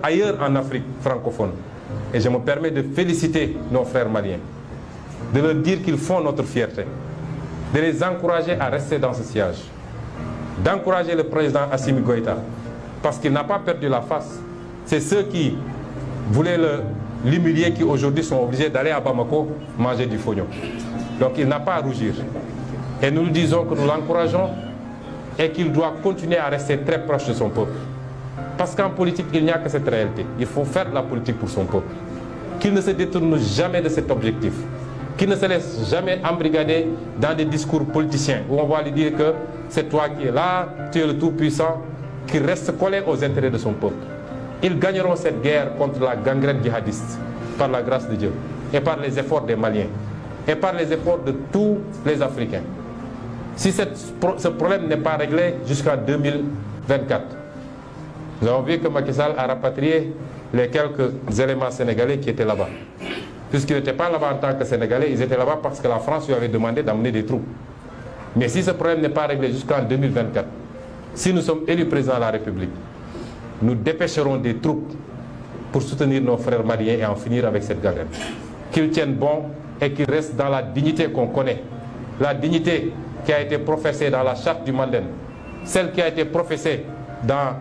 ailleurs en Afrique francophone. Et je me permets de féliciter nos frères maliens, de leur dire qu'ils font notre fierté, de les encourager à rester dans ce siège, d'encourager le président Assimi Goïta, parce qu'il n'a pas perdu la face. C'est ceux qui voulaient l'humilier qui aujourd'hui sont obligés d'aller à Bamako manger du fognon. Donc il n'a pas à rougir. Et nous lui disons que nous l'encourageons et qu'il doit continuer à rester très proche de son peuple. Parce qu'en politique, il n'y a que cette réalité. Il faut faire de la politique pour son peuple. Qu'il ne se détourne jamais de cet objectif. Qu'il ne se laisse jamais embrigader dans des discours politiciens où on va lui dire que c'est toi qui es là, tu es le tout-puissant, qu'il reste collé aux intérêts de son peuple. Ils gagneront cette guerre contre la gangrène djihadiste par la grâce de Dieu et par les efforts des Maliens et par les efforts de tous les Africains. Si ce problème n'est pas réglé jusqu'en 2024, nous avons vu que Macky Sall a rapatrié les quelques éléments sénégalais qui étaient là-bas. Puisqu'ils n'étaient pas là-bas en tant que Sénégalais, ils étaient là-bas parce que la France lui avait demandé d'amener des troupes. Mais si ce problème n'est pas réglé jusqu'en 2024, si nous sommes élus président de la République, nous dépêcherons des troupes pour soutenir nos frères maliens et en finir avec cette gangrène. Qu'ils tiennent bon et qu'ils restent dans la dignité qu'on connaît. La dignité qui a été professée dans la charte du Mandem, celle qui a été professée dans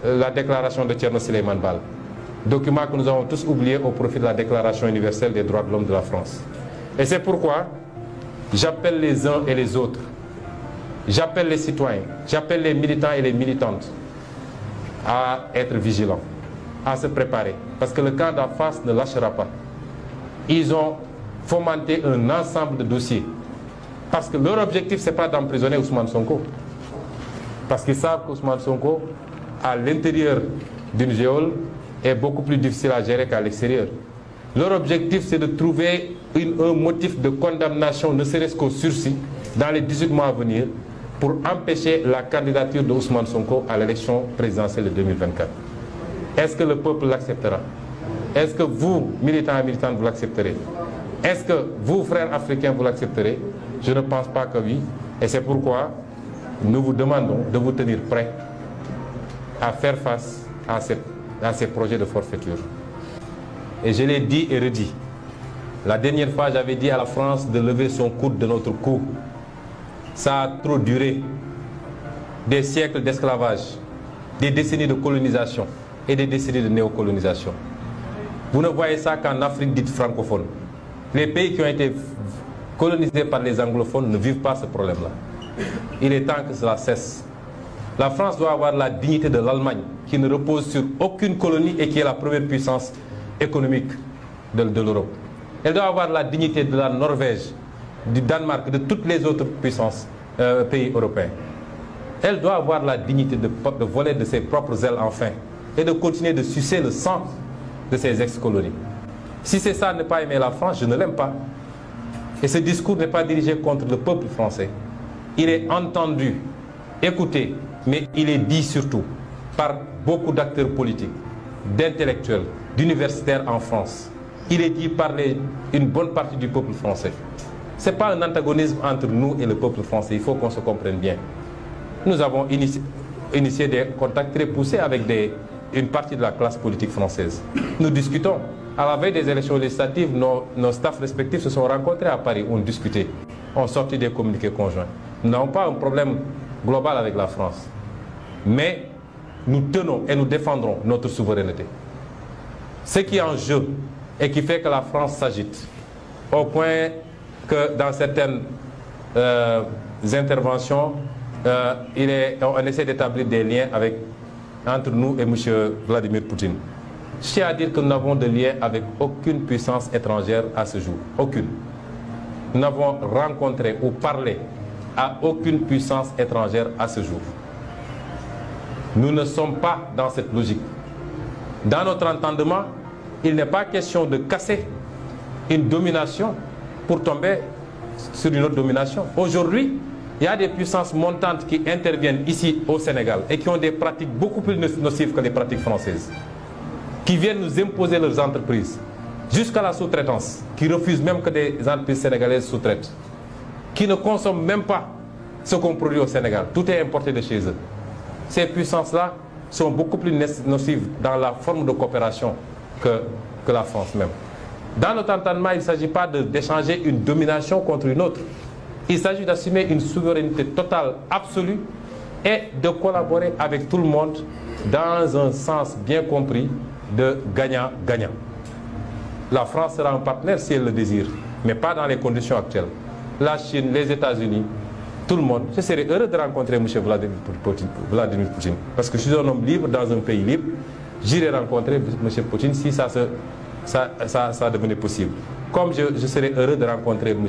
la déclaration de Thierno Souleymane Baal, document que nous avons tous oublié au profit de la Déclaration universelle des droits de l'homme de la France. Et c'est pourquoi j'appelle les uns et les autres, j'appelle les citoyens, j'appelle les militants et les militantes à être vigilants, à se préparer, parce que le camp d'en face ne lâchera pas. Ils ont fomenté un ensemble de dossiers, parce que leur objectif, ce n'est pas d'emprisonner Ousmane Sonko, parce qu'ils savent qu'Ousmane Sonko, à l'intérieur d'une geôle, est beaucoup plus difficile à gérer qu'à l'extérieur. Leur objectif, c'est de trouver un motif de condamnation, ne serait-ce qu'au sursis, dans les 18 mois à venir, pour empêcher la candidature de Ousmane Sonko à l'élection présidentielle de 2024. Est-ce que le peuple l'acceptera? Est-ce que vous, militants et militantes, vous l'accepterez? Est-ce que vous, frères africains, vous l'accepterez? Je ne pense pas que oui. Et c'est pourquoi nous vous demandons de vous tenir prêts à faire face à ces projets de forfaiture. Et je l'ai dit et redit. La dernière fois, j'avais dit à la France de lever son coude de notre cou. Ça a trop duré. Des siècles d'esclavage, des décennies de colonisation et des décennies de néocolonisation. Vous ne voyez ça qu'en Afrique dite francophone. Les pays qui ont été colonisés par les anglophones ne vivent pas ce problème-là. Il est temps que cela cesse. La France doit avoir la dignité de l'Allemagne, qui ne repose sur aucune colonie et qui est la première puissance économique de l'Europe. Elle doit avoir la dignité de la Norvège, du Danemark, de toutes les autres puissances pays européens. Elle doit avoir la dignité de voler de ses propres ailes enfin et de continuer de sucer le sang de ses ex-colonies. Si c'est ça, ne pas aimer la France, je ne l'aime pas. Et ce discours n'est pas dirigé contre le peuple français. Il est entendu, écouté, mais il est dit surtout par beaucoup d'acteurs politiques, d'intellectuels, d'universitaires en France. Il est dit par une bonne partie du peuple français. Ce n'est pas un antagonisme entre nous et le peuple français, il faut qu'on se comprenne bien. Nous avons initié des contacts très poussés avec une partie de la classe politique française. Nous discutons. À la veille des élections législatives, nos staffs respectifs se sont rencontrés à Paris, ont discuté, ont sorti des communiqués conjoints. Nous n'avons pas un problème global avec la France. Mais nous tenons et nous défendrons notre souveraineté. Ce qui est en jeu et qui fait que la France s'agite, au point que dans certaines interventions, on essaie d'établir des liens entre nous et M. Vladimir Poutine. Je tiens à dire que nous n'avons de lien avec aucune puissance étrangère à ce jour. Aucune. Nous n'avons rencontré ou parlé à aucune puissance étrangère à ce jour. Nous ne sommes pas dans cette logique. Dans notre entendement, il n'est pas question de casser une domination pour tomber sur une autre domination. Aujourd'hui, il y a des puissances montantes qui interviennent ici au Sénégal et qui ont des pratiques beaucoup plus nocives que les pratiques françaises, qui viennent nous imposer leurs entreprises, jusqu'à la sous-traitance, qui refusent même que des entreprises sénégalaises sous-traitent, qui ne consomment même pas ce qu'on produit au Sénégal. Tout est importé de chez eux. Ces puissances-là sont beaucoup plus nocives dans la forme de coopération que la France même. Dans notre entendement, il ne s'agit pas d'échanger une domination contre une autre. Il s'agit d'assumer une souveraineté totale, absolue, et de collaborer avec tout le monde dans un sens bien compris de gagnant-gagnant. La France sera un partenaire si elle le désire, mais pas dans les conditions actuelles. La Chine, les États-Unis, tout le monde. Je serais heureux de rencontrer M. Vladimir Poutine. Parce que je suis un homme libre dans un pays libre. J'irai rencontrer M. Poutine si ça devenait possible. Comme je serais heureux de rencontrer M.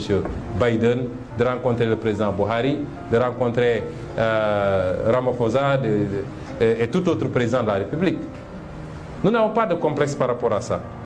Biden, de rencontrer le président Buhari, de rencontrer Ramaphosa et tout autre président de la République. Nous n'avons pas de complexe par rapport à ça.